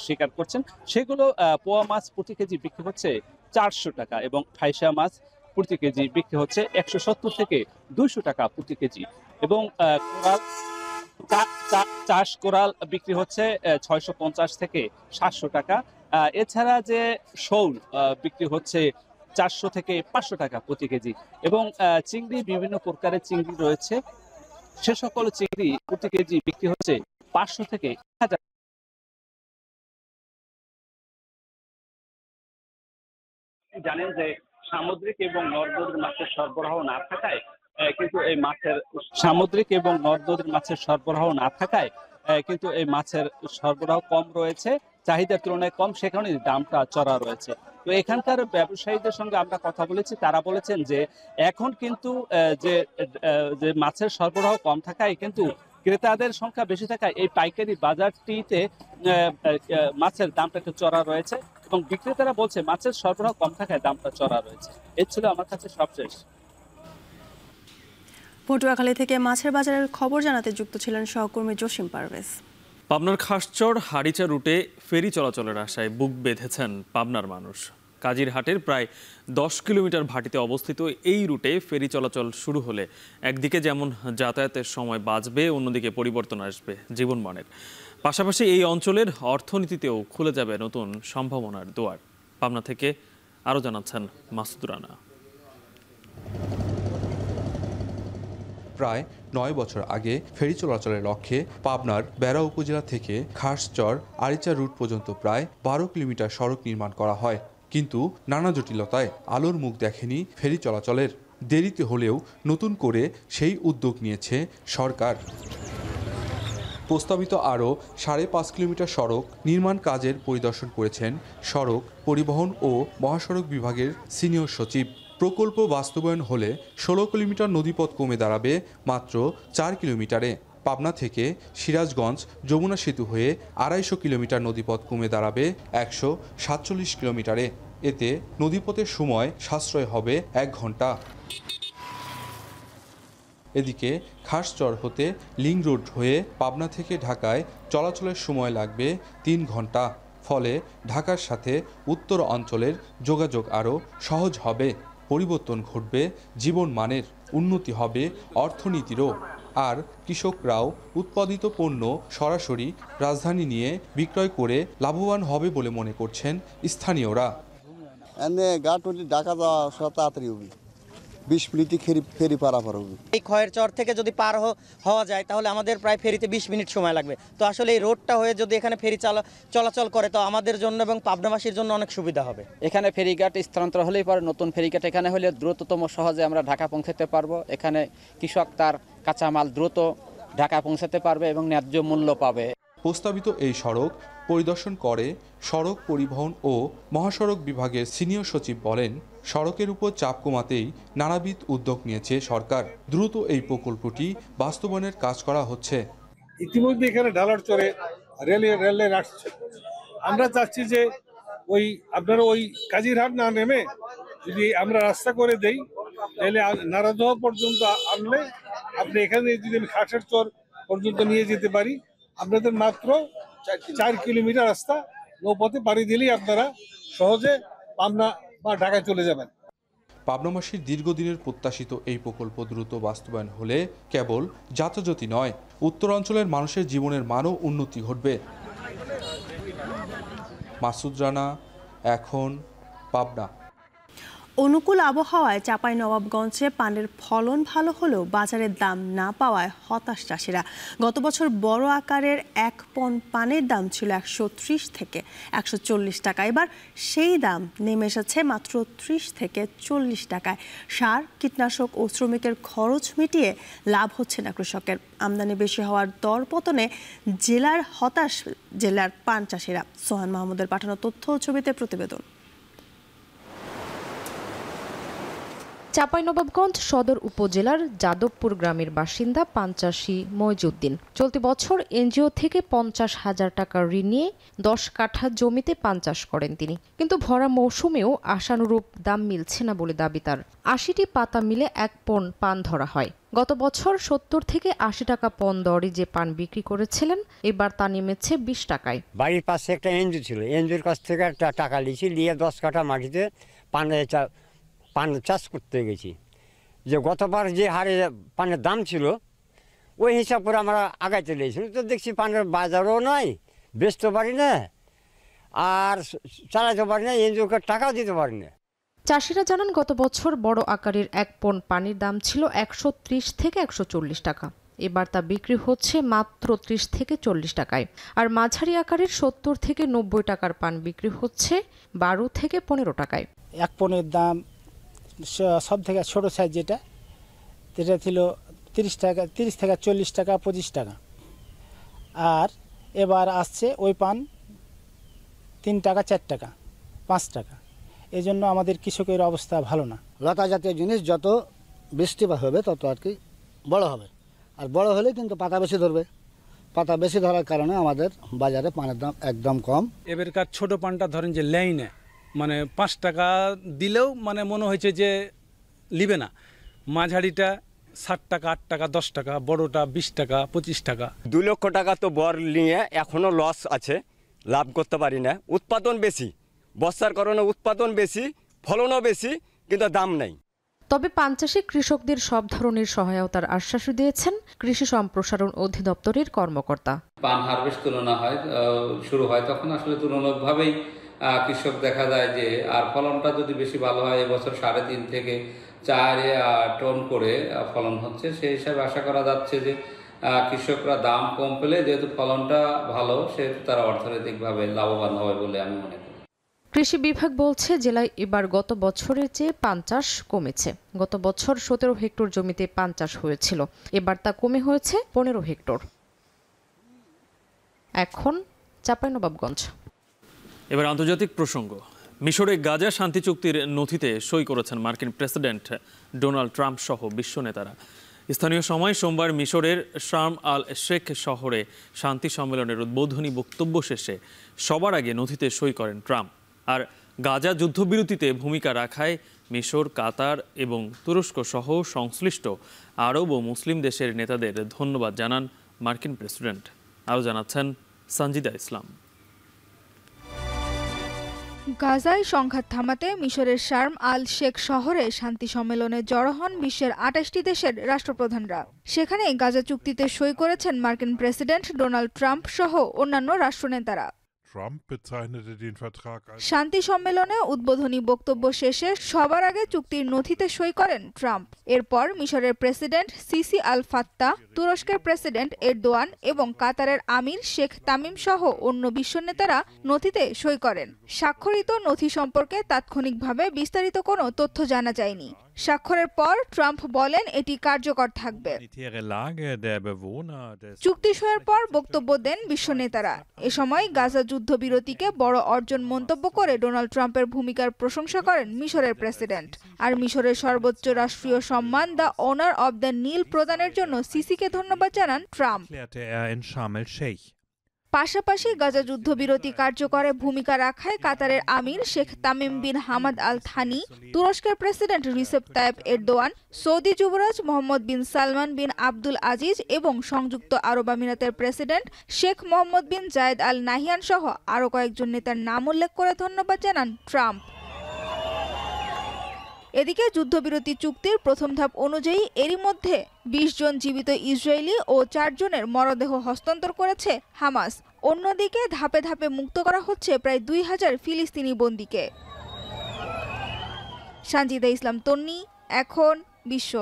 শিকার করছেন। সেগুলো পোয়া মাছ প্রতি কেজি বিক্রি হচ্ছে 400 টাকা এবং ফাইসা মাছ প্রতি কেজি বিক্রি হচ্ছে 170 থেকে 200 টাকা প্রতি কেজি এবং চাষ কোরাল বিক্রি হচ্ছে 650 থেকে 700 টাকা। এছাড়া যে শোল বিক্রি হচ্ছে 400 থেকে 500 টাকা প্রতি কেজি এবং চিংড়ি, বিভিন্ন প্রকারের চিংড়ি রয়েছে, সে সকল চিংড়ি প্রতি কেজি বিক্রি হচ্ছে 500 থেকে 1000। জানেন যে সামুদ্রিক এবং নদ নদীর মাছের সরবরাহ না থাকায় কিন্তু এই মাছের কিন্তু এই মাছের সরবরাহ কম রয়েছে, চাহিদার তুলনায় কম, সে কারণে দামটা চড়া রয়েছে। তো এখানকার ব্যবসায়ীদের সঙ্গে আমরা কথা বলেছি, তারা বলেছেন যে এখন কিন্তু যে মাছের সরবরাহ কম থাকায় কিন্তু ক্রেতাদের সংখ্যা বেশি থাকায় এই পাইকারি বাজারটিতে মাছের দামটা একটু চড়া রয়েছে এবং বিক্রেতারা বলছে মাছের সরবরাহ কম থাকায় দামটা চড়া রয়েছে। এই ছিল আমার কাছে সবশেষ। পটুয়াখালী থেকে মাছের বাজারের খবর জানাতে যুক্ত ছিলেন সহকর্মী জসিম পারভেজ। পাবনার খাসচর হাড়িচা রুটে ফেরি চলাচলের আশায় বুক বেঁধেছেন পাবনার মানুষ। কাজিরহাটের প্রায় 10 কিলোমিটার ভাটিতে অবস্থিত এই রুটে ফেরি চলাচল শুরু হলে একদিকে যেমন যাতায়াতের সময় বাঁচবে, অন্যদিকে পরিবর্তন আসবে জীবনমানের। পাশাপাশি এই অঞ্চলের অর্থনীতিতেও খুলে যাবে নতুন সম্ভাবনার দুয়ার। পাবনা থেকে আরও জানাচ্ছেন মাসুদ রানা। প্রায় 9 বছর আগে ফেরি চলাচলের লক্ষ্যে পাবনার বেড়া উপজেলা থেকে খাসচর আরিচা রুট পর্যন্ত প্রায় 12 কিলোমিটার সড়ক নির্মাণ করা হয়, কিন্তু নানা জটিলতায় আলোর মুখ দেখেনি ফেরি চলাচলের। দেরিতে হলেও নতুন করে সেই উদ্যোগ নিয়েছে সরকার। প্রস্তাবিত আরও 5.5 কিলোমিটার সড়ক নির্মাণ কাজের পরিদর্শন করেছেন সড়ক পরিবহন ও মহাসড়ক বিভাগের সিনিয়র সচিব। প্রকল্প বাস্তবায়ন হলে ১৬ কিলোমিটার নদীপথ কমে দাঁড়াবে মাত্র ৪ কিলোমিটারে। পাবনা থেকে সিরাজগঞ্জ যমুনা সেতু হয়ে ২৫০ কিলোমিটার নদীপথ কমে দাঁড়াবে ১৪৭ কিলোমিটারে। এতে নদীপথের সময় সাশ্রয় হবে ১ ঘন্টা। এদিকে খাসচর হতে লিং রোড হয়ে পাবনা থেকে ঢাকায় চলাচলের সময় লাগবে ৩ ঘন্টা। ফলে ঢাকার সাথে উত্তর অঞ্চলের যোগাযোগ আরও সহজ হবে, পরিবর্তন ঘটবে জীবনমানের, উন্নতি হবে অর্থনীতিরও। আর কৃষকরাও উৎপাদিত পণ্য সরাসরি রাজধানী নিয়ে বিক্রয় করে লাভবান হবে বলে মনে করছেন স্থানীয়রা। ঢাকা যাওয়া তাড়াতাড়ি হবে, 20 মিনিটে ফেরি পারাপার হবে। এই খয়ের চর থেকে যদি পার হওয়া যায় তাহলে আমাদের প্রায় ফেরিতে 20 মিনিট সময় লাগবে। তো আসলে এই রোডটা হয়ে যদি এখানে ফেরি চলাচল করে তো আমাদের জন্য এবং পাবনাবাসীর জন্য অনেক সুবিধা হবে। এখানে ফেরিঘাট স্থানান্তর হলেই পরে নতুন ফেরিঘাট এখানে হলে দ্রুততম সহজে আমরা ঢাকা পৌঁছাতে পারবো। এখানে কৃষক তার কাঁচামাল দ্রুত ঢাকা পৌঁছাতে পারবে এবং ন্যায্য মূল্য পাবে। প্রস্তাবিত এই সড়ক পরিদর্শন করে সড়ক পরিবহন ও মহাসড়ক বিভাগের সিনিয়র সচিব বলেন, সড়কের উপর চাপ কমাতেই নানাবিধ উদ্যোগ নিয়েছে সরকার। দ্রুত এই প্রকল্পটি বাস্তবায়নের কাজ করা হচ্ছে। ইতিমধ্যে এখানে ঢালার চরে রেলের আসছে। আমরা চাচ্ছি যে আপনারা কাজিরহাট না নেমে যদি আমরা রাস্তা করে দেই তাহলে নারাদহ পর্যন্ত আনলে আপনি এখানে যদি আমি খাসের চর পর্যন্ত নিয়ে যেতে পারি, আপনাদের মাত্র 4 কিলোমিটার রাস্তা নৌপথে পাড়ি দিলেই আপনারা সহজে পাবনা বা ঢাকায় চলে যাবেন। পাবনাবাসীর দীর্ঘদিনের প্রত্যাশিত এই প্রকল্প দ্রুত বাস্তবায়ন হলে কেবল যাতায়াতই নয়, উত্তরাঞ্চলের মানুষের জীবনের মানও উন্নতি ঘটবে। মাসুদ রানা, এখন, পাবনা। অনুকূল আবহাওয়ায় চাঁপাইনবাবগঞ্জে পানের ফলন ভালো হলেও বাজারের দাম না পাওয়ায় হতাশ চাষিরা। গত বছর বড় আকারের 1 পণ পানের দাম ছিল 130 থেকে 140 টাকা। এবার সেই দাম নেমে এসেছে মাত্র 30 থেকে 40 টাকায়। সার, কীটনাশক ও শ্রমিকের খরচ মিটিয়ে লাভ হচ্ছে না কৃষকের। আমদানি বেশি হওয়ার দরপতনে জেলার পান চাষিরা। সোহান মাহমুদের পাঠানো তথ্য ও ছবিতে প্রতিবেদন। চাঁপাইনবাবগঞ্জ সদর উপজেলার যাদবপুর গ্রামের বাসিন্দা পান চাষী মইজুদ্দিন চলতি বছর এনজিও থেকে 50,000 টাকা ঋণ নিয়ে 10 কাঠা জমিতে পান চাষ করেন তিনি। কিন্তু ভরা মৌসুমেও আশানুরূপ দাম মিলছে না বলে দাবি তার। 80টি পাতা মিলে 1 পণ পান ধরা হয়। গত বছর 70 থেকে 80 টাকা পণ দরে যে পান বিক্রি করেছিলেন এবার তা নেমেছে 20 টাকায়। বাড়ির পাশে একটা এনজিও ছিল, এনজিওর কাছ থেকে একটা টাকা নিয়ে 10 কাঠা মাটিতে পান চাষ করতে গেছি। যে গতবার যে হারে পানের দাম ছিল ওই হিসাব করে আমরা আগাইতে লেগেছি, তো দেখছি পানের বাজারও নয়, বেচতে পারি না আর চালাতে পারি না, এনজিওকে টাকাও দিতে পারি না। চাষিরা জানান গত বছর বড় আকারের 1 পণ পানির দাম ছিল 130 থেকে 140 টাকা। এবার তা বিক্রি হচ্ছে মাত্র 30 থেকে 40 টাকায়। আর মাঝারি আকারের 70 থেকে 90 টাকার পান বিক্রি হচ্ছে 12 থেকে 15 টাকায়। 1 পণের দাম সব থেকে ছোট সাইজ যেটা ছিল 30 থেকে 40 টাকা, 25 টাকা। আর এবার আসছে ওই পান 3 টাকা, 4 টাকা, 5 টাকা। এই জন্য আমাদের কৃষকের অবস্থা ভালো না। লতা জাতীয় জিনিস যত বৃষ্টিপাত হবে তত আর কি বড় হবে, আর বড় হলে কিন্তু পাতা বেশি ধরবে। পাতা বেশি ধরার কারণে আমাদের বাজারে পানের দাম একদম কম। এবারকার ছোট পানটা ধরেন যে লাইনে 5 টাকা দিলেও মনে হয়েছে যে লিবে না। মাঝারিটা 7 টাকা, 8 টাকা, 10 টাকা, বড়টা 20 টাকা, 25 টাকা। 2 লক্ষ টাকা তো বর নিয়ে এখনো লস আছে, লাভ করতে পারি না। উৎপাদন বেশি, বর্ষার কারণে উৎপাদন বেশি, ফলনও বেশি, কিন্তু দাম নেই। তবে পান চাষী কৃষকদের সব ধরনের সহায়তার আশ্বাস দিয়েছেন কৃষি সম্প্রসারণ অধিদপ্তরের কর্মকর্তা। পান হারভেস্ট শুরু হয় তখন আসলে তুলনামূলকভাবেই কৃষক দেখা যায় যে আর ফলনটা যদি বেশি ভালো হয়, এবছর 3.5 থেকে 4 টন করে ফলন হচ্ছে। সেই হিসাবে আশা করা যাচ্ছে যে কৃষকরা দাম কম পেলে যেহেতু ফলনটা ভালো সেহেতু তারা অর্থনৈতিকভাবে লাভবান হবে বলে আমি মনে করি। কৃষি বিভাগ বলছে জেলায় এবার গত বছরের চেয়ে পান চাষ কমেছে। গত বছর 17 হেক্টর জমিতে পান চাষ হয়েছিল, এবার তা কমে হয়েছে 15 হেক্টর। এখন চাঁপাইনবাবগঞ্জ। এবার আন্তর্জাতিক প্রসঙ্গ। মিশরে গাজা শান্তি চুক্তির নথিতে সই করেছেন মার্কিন প্রেসিডেন্ট ডোনাল্ড ট্রাম্প সহ বিশ্ব নেতারা। স্থানীয় সময় সোমবার মিশরের শার্ম আল শেখ শহরে শান্তি সম্মেলনের উদ্বোধনী বক্তব্য শেষে সবার আগে নথিতে সই করেন ট্রাম্প। আর গাজা যুদ্ধবিরতিতে ভূমিকা রাখায় মিশর, কাতার এবং তুরস্ক সহ সংশ্লিষ্ট আরব ও মুসলিম দেশের নেতাদের ধন্যবাদ জানান মার্কিন প্রেসিডেন্ট। আরও জানাচ্ছেন সঞ্জিদা ইসলাম। গাজায় সংঘাত থামাতে মিশরের শার্ম আল শেখ শহরে শান্তি সম্মেলনে জড়ো হন বিশ্বের ২৮টি দেশের রাষ্ট্রপ্রধানরা। সেখানে গাজা চুক্তিতে সই করেছেন মার্কিন প্রেসিডেন্ট ডোনাল্ড ট্রাম্প সহ অন্যান্য রাষ্ট্রনেতারা। শান্তি সম্মেলনে উদ্বোধনী বক্তব্য শেষে সবার আগে চুক্তির নথিতে সই করেন ট্রাম্প। এরপর মিশরের প্রেসিডেন্ট সিসি আল ফাত্তাহ, তুরস্কের প্রেসিডেন্ট এরদোয়ান এবং কাতারের আমির শেখ তামিম সহ অন্য বিশ্ব নেতারা নথিতে সই করেন। স্বাক্ষরিত নথি সম্পর্কে তাৎক্ষণিকভাবে বিস্তারিত কোনো তথ্য জানা যায়নি। স্বাক্ষরের পর ট্রাম্প বলেন এটি কার্যকর থাকবে। চুক্তি সইয়ের পর বক্তব্য দেন বিশ্ব নেতারা। এ সময় গাজা যুদ্ধবিরতিকে বড় অর্জন মন্তব্য করে ডোনাল্ড ট্রাম্পের ভূমিকার প্রশংসা করেন মিশরের প্রেসিডেন্ট। আর মিশরের সর্বোচ্চ রাষ্ট্রীয় সম্মান দ্য অনার অব দ্য নীল প্রদানের জন্য সিসিকে ধন্যবাদ জানান ট্রাম্প। পাশাপাশি গাজা যুদ্ধবিরতি কার্যকরে ভূমিকা রাখায় কাতারের আমির Sheikh Tamim bin Hamad Al Thani, তুরস্কের president Recep Tayyip Erdogan, Saudi যুবরাজ Mohammed bin Salman bin Abdul Aziz এবং সংযুক্ত আরব আমিরাতের president Sheikh Mohammed bin Zayed Al Nahyan সহ আরও কয়েকজন নেতার নাম উল্লেখ করে ধন্যবাদ জানান ট্রাম্প। এদিকে যুদ্ধবিরতি চুক্তির প্রথম ধাপ অনুযায়ী এরই মধ্যে ২০ জন জীবিত ইসরায়েলি ও ৪ জনের মরদেহ হস্তান্তর করেছে হামাস। অন্যদিকে ধাপে ধাপে মুক্ত করা হচ্ছে প্রায় ২,০০০ ফিলিস্তিনি বন্দীকে। সঞ্জিদা ইসলাম তন্নি, এখন বিশ্ব।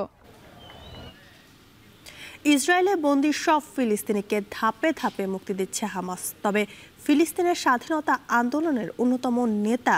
ইসরায়েলে বন্দী সব ফিলিস্তিনিকে ধাপে ধাপে মুক্তি দিচ্ছে হামাস। তবে ফিলিস্তিনের স্বাধীনতা আন্দোলনের অন্যতম নেতা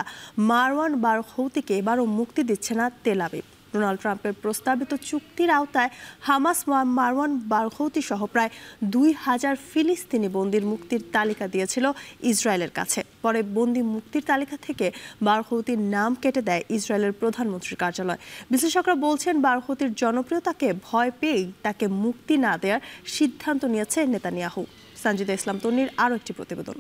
মারওয়ান বারঘৌতিকে এবারও মুক্তি দিচ্ছে না তেল আবিব। ডোনাল্ড ট্রাম্পের প্রস্তাবিত চুক্তির আওতায় হামাস মারওয়ান বারঘৌতি সহ প্রায় ২,০০০ ফিলিস্তিনি বন্দির মুক্তির তালিকা দিয়েছিল ইসরায়েলের কাছে। পরে বন্দি মুক্তির তালিকা থেকে বারঘৌতির নাম কেটে দেয় ইসরায়েলের প্রধানমন্ত্রীর কার্যালয়। বিশ্লেষকরা বলছেন বারঘৌতির জনপ্রিয়তাকে ভয় পেয়েই তাকে মুক্তি না দেওয়ার সিদ্ধান্ত নিয়েছে নেতানিয়াহু। সঞ্জিদা ইসলাম তন্নির আরও একটি প্রতিবেদন।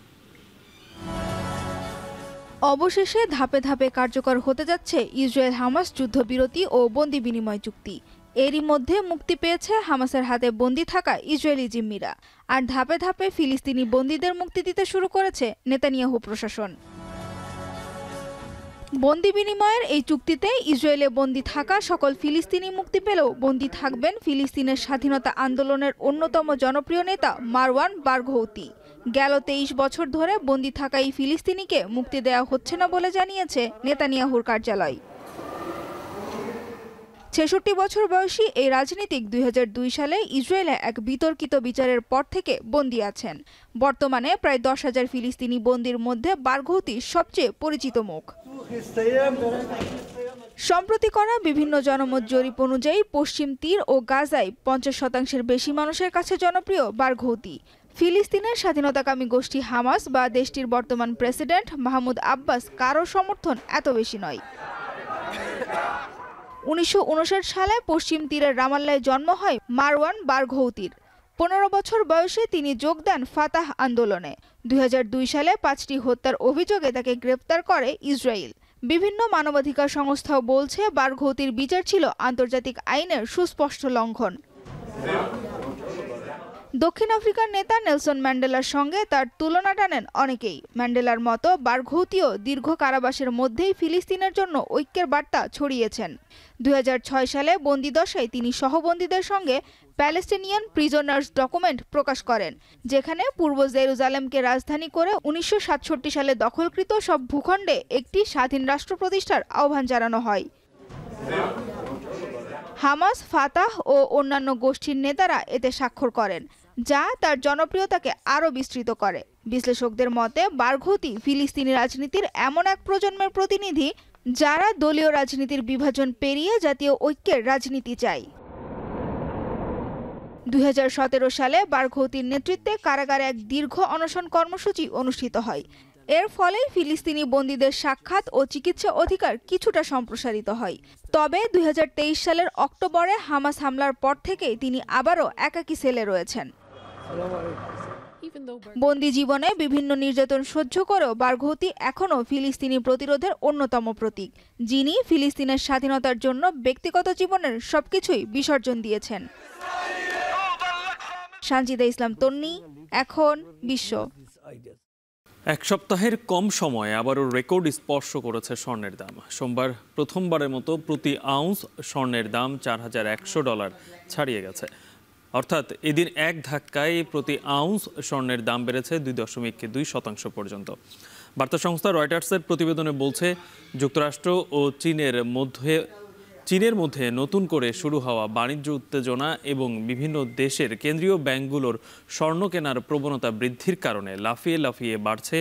অবশেষে ধাপে ধাপে কার্যকর হতে যাচ্ছে ইসরায়েল হামাস যুদ্ধবিরতি ও বন্দি বিনিময় চুক্তি। এরই মধ্যে মুক্তি পেয়েছে হামাসের হাতে বন্দি থাকা ইসরায়েলি জিম্মিরা। আর ধাপে ধাপে ফিলিস্তিনি বন্দীদের মুক্তি দিতে শুরু করেছে নেতানিয়াহু প্রশাসন। বন্দি বিনিময়ের এই চুক্তিতে ইসরায়েলে বন্দি থাকা সকল ফিলিস্তিনি মুক্তি পেলেও বন্দি থাকবেন ফিলিস্তিনের স্বাধীনতা আন্দোলনের অন্যতম জনপ্রিয় নেতা মারওয়ান বারঘৌতি। গেল ২৩ বছর ধরে বন্দি থাকা এই ফিলিস্তিনিকে মুক্তি দেওয়া হচ্ছে না বলে জানিয়েছে নেতানিয়াহুর কার্যালয়। ৬৬ বছর বয়সী এই রাজনীতিক ২০০২ সালে ইসরায়েলে এক বিতর্কিত বিচারের পর থেকে বন্দী আছেন। বর্তমানে প্রায় ১০,০০০ ফিলিস্তিনি বন্দীর মধ্যে বারঘৌতি সবচেয়ে পরিচিত মুখ। সম্প্রতি করা বিভিন্ন জনমত জরিপ অনুযায়ী পশ্চিম তীর ও গাজায় ৫০% বেশি মানুষের কাছে জনপ্রিয় বারঘৌতি। ফিলিস্তিনের স্বাধীনতাকামী গোষ্ঠী হামাস বা দেশটির বর্তমান প্রেসিডেন্ট মাহমুদ আব্বাস কারো সমর্থন এত বেশি নয়। ১৯৫৯ সালে পশ্চিম তীরের রামাল্লায় জন্ম হয় মারওয়ান বারঘৌতির। ১৫ বছর বয়সে তিনি যোগ দেন ফাতাহ আন্দোলনে। ২০০২ সালে ৫টি হত্যার অভিযোগে তাকে গ্রেপ্তার করে ইসরায়েল। বিভিন্ন মানবাধিকার সংস্থাও বলছে বারঘৌতির বিচার ছিল আন্তর্জাতিক আইনের সুস্পষ্ট লঙ্ঘন। দক্ষিণ আফ্রিকার নেতা নেলসন ম্যান্ডেলার সঙ্গে তার তুলনা টানেন অনেকেই। ম্যান্ডেলার মতো বারঘৌতিও দীর্ঘ কারাবাসের মধ্যেই ফিলিস্তিনের জন্য ঐক্যের বার্তা ছড়িয়েছেন। ২০০৬ সালে বন্দিদশায় তিনি সহবন্দীদের সঙ্গে প্যালেস্টিনিয়ান প্রিজনার্স ডকুমেন্ট প্রকাশ করেন, যেখানে পূর্ব জেরুজালেমকে রাজধানী করে ১৯৬৭ সালে দখলকৃত সব ভূখণ্ডে একটি স্বাধীন রাষ্ট্র প্রতিষ্ঠার আহ্বান জানানো হয়। হামাস, ফাতাহ ও অন্যান্য গোষ্ঠীর নেতারা এতে স্বাক্ষর করেন, যা তার জনপ্রিয়তাকে আরও বিস্তৃত করে। বিশ্লেষকদের মতে বারঘৌতি ফিলিস্তিনি রাজনীতির এমন এক প্রজন্মের প্রতিনিধি যারা দলীয় রাজনীতির বিভাজন পেরিয়ে জাতীয় ঐক্যের রাজনীতি চায়। ২০১৭ সালে বারঘৌতির নেতৃত্বে কারাগারে এক দীর্ঘ অনশন কর্মসূচি অনুষ্ঠিত হয়। এর ফলে ফিলিস্তিনি বন্দীদের সাক্ষাৎ ও চিকিৎসা অধিকার কিছুটা সম্প্রসারিত হয়। তবে 2023 সালের অক্টোবরে হামাস হামলার পর থেকেই তিনি আবারও একাকী সেলে রয়েছেন। বন্দী জীবনে বিভিন্ন নির্যাতন সহ্য করেও বারঘৌতি এখনও ফিলিস্তিনি প্রতিরোধের অন্যতম প্রতীক, যিনি ফিলিস্তিনের স্বাধীনতার জন্য ব্যক্তিগত জীবনের সবকিছুই বিসর্জন দিয়েছেন। সানজিদা ইসলাম তন্নি, এখন বিশ্ব। এক সপ্তাহের কম সময়ে আবারও রেকর্ড স্পর্শ করেছে স্বর্ণের দাম। সোমবার প্রথমবারের মতো প্রতি আউন্স স্বর্ণের দাম $4,100 ছাড়িয়ে গেছে। অর্থাৎ এদিন এক ধাক্কায় প্রতি আউন্স স্বর্ণের দাম বেড়েছে 2.2% পর্যন্ত। বার্তা সংস্থা রয়টার্সের প্রতিবেদনে বলছে, যুক্তরাষ্ট্র ও চীনের মধ্যে নতুন করে শুরু হওয়া বাণিজ্য উত্তেজনা এবং বিভিন্ন দেশের কেন্দ্রীয় ব্যাংকগুলোর স্বর্ণ কেনার প্রবণতা বৃদ্ধির কারণে লাফিয়ে লাফিয়ে বাড়ছে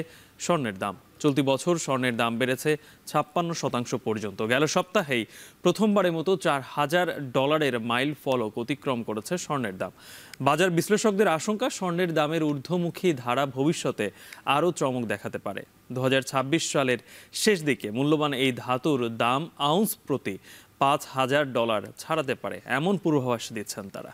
স্বর্ণের দাম। চলতি বছর স্বর্ণের দাম বেড়েছে 56% পর্যন্ত। গেল সপ্তাহেই প্রথমবারের মতো $4,000 মাইল ফলক অতিক্রম করেছে স্বর্ণের দাম। বাজার বিশ্লেষকদের আশঙ্কা, স্বর্ণের দামের ঊর্ধ্বমুখী ধারা ভবিষ্যতে আরও চমক দেখাতে পারে। 2026 সালের শেষ দিকে মূল্যবান এই ধাতুর দাম আউন্স প্রতি $5,000 ছাড়াতে পারে, এমন পূর্বাভাস দিচ্ছেন তারা।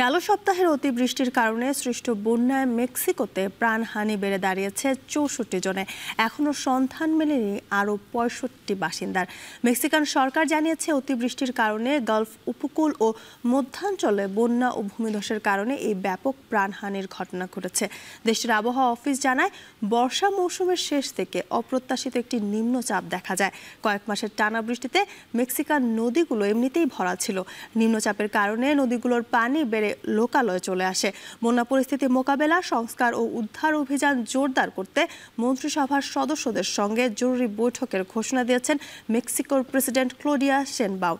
গেল সপ্তাহের অতিবৃষ্টির কারণে সৃষ্ট বন্যায় মেক্সিকোতে প্রাণহানি বেড়ে দাঁড়িয়েছে 64 জনে। এখনও সন্ধান মেলেনি আরও 65 বাসিন্দার। মেক্সিকান সরকার জানিয়েছে, অতিবৃষ্টির কারণে গালফ উপকূল ও মধ্যাঞ্চলে বন্যা ও ভূমিধসের কারণে এই ব্যাপক প্রাণহানির ঘটনা ঘটেছে। দেশটির আবহাওয়া অফিস জানায়, বর্ষা মৌসুমের শেষ থেকে অপ্রত্যাশিত একটি নিম্নচাপ দেখা যায়। কয়েক মাসের টানা বৃষ্টিতে মেক্সিকান নদীগুলো এমনিতেই ভরা ছিল। নিম্নচাপের কারণে নদীগুলোর পানি বেড়ে লোকালয়ে চলে আসে। বন্যা পরিস্থিতি মোকাবেলা, সংস্কার ও উদ্ধার অভিযান জোরদার করতে মন্ত্রিসভার সদস্যদের সঙ্গে জরুরি বৈঠকের ঘোষণা দিয়েছেন মেক্সিকোর প্রেসিডেন্ট ক্লোডিয়া শেনবাউন।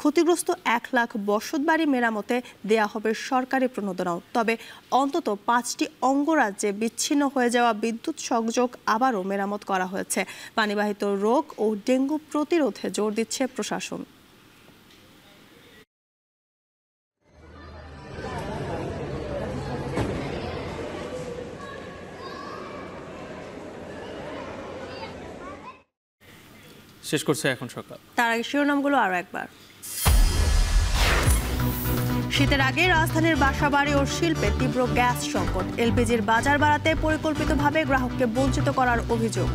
ক্ষতিগ্রস্ত 1 লাখ বসতবাড়ি মেরামতে দেয়া হবে সরকারি প্রণোদনাও। তবে অন্তত 5টি অঙ্গরাজ্যে বিচ্ছিন্ন হয়ে যাওয়া বিদ্যুৎ সংযোগ আবারও মেরামত করা হয়েছে। পানিবাহিত রোগ ও ডেঙ্গু প্রতিরোধে জোর দিচ্ছে প্রশাসন। শেষ করছে এখন সকাল। তার আগে শিরোনামগুলো আরো একবার। শীতের আগে রাজধানীর বাসাবাড়ি ও শিল্পে তীব্র গ্যাস সংকট। এলপিজির বাজার বাড়াতে পরিকল্পিতভাবে গ্রাহককে বঞ্চিত করার অভিযোগ।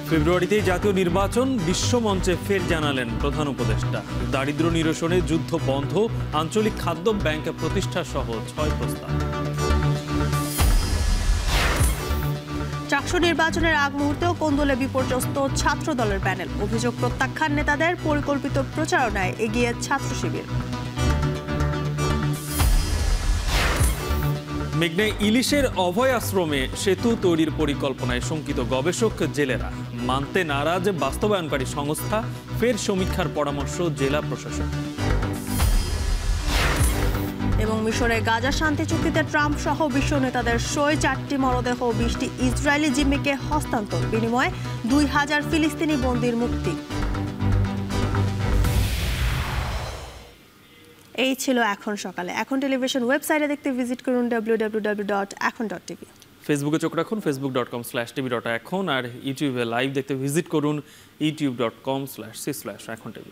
ফেব্রুয়ারিতেই জাতীয় নির্বাচন, বিশ্বমঞ্চে ফের জানালেন প্রধান উপদেষ্টা। দারিদ্র্য নিরসনে যুদ্ধ বন্ধ, আঞ্চলিক খাদ্য ব্যাংক প্রতিষ্ঠা সহ 6 প্রস্তাব। চাকসু নির্বাচনের আগ মুহূর্তেও কোন্দলে বিপর্যস্ত ছাত্র দলের প্যানেল। অভিযোগ প্রত্যাখ্যান নেতাদের, পরিকল্পিত প্রচারণায় এগিয়ে ছাত্র শিবির। মেঘনায় ইলিশের অভয় আশ্রমে সেতু তৈরির পরিকল্পনায় শঙ্কিত গবেষক জেলেরা। মানতে নারাজ বাস্তবায়নকারী সংস্থা, ফের সমীক্ষার পরামর্শ জেলা প্রশাসন। এবং মিশরে গাজা শান্তি চুক্তিতে ট্রাম্প সহ বিশ্ব নেতাদের সই, 4টি মরদেহ 20টি ইসরায়েলি জিম্মিকে হস্তান্তর, বিনিময়ে 2000 ফিলিস্তিনি বন্দীর মুক্তি। এই ছিল এখন সকালে। এখন টেলিভিশন ওয়েবসাইটে দেখতে ভিজিট করুন www.এখন.tv। ফেসবুকে চোখ রাখুন facebook.com/tv.এখন, আর ইউটিউবে লাইভ দেখতে ভিজিট করুন youtube.com/c/এখন tv।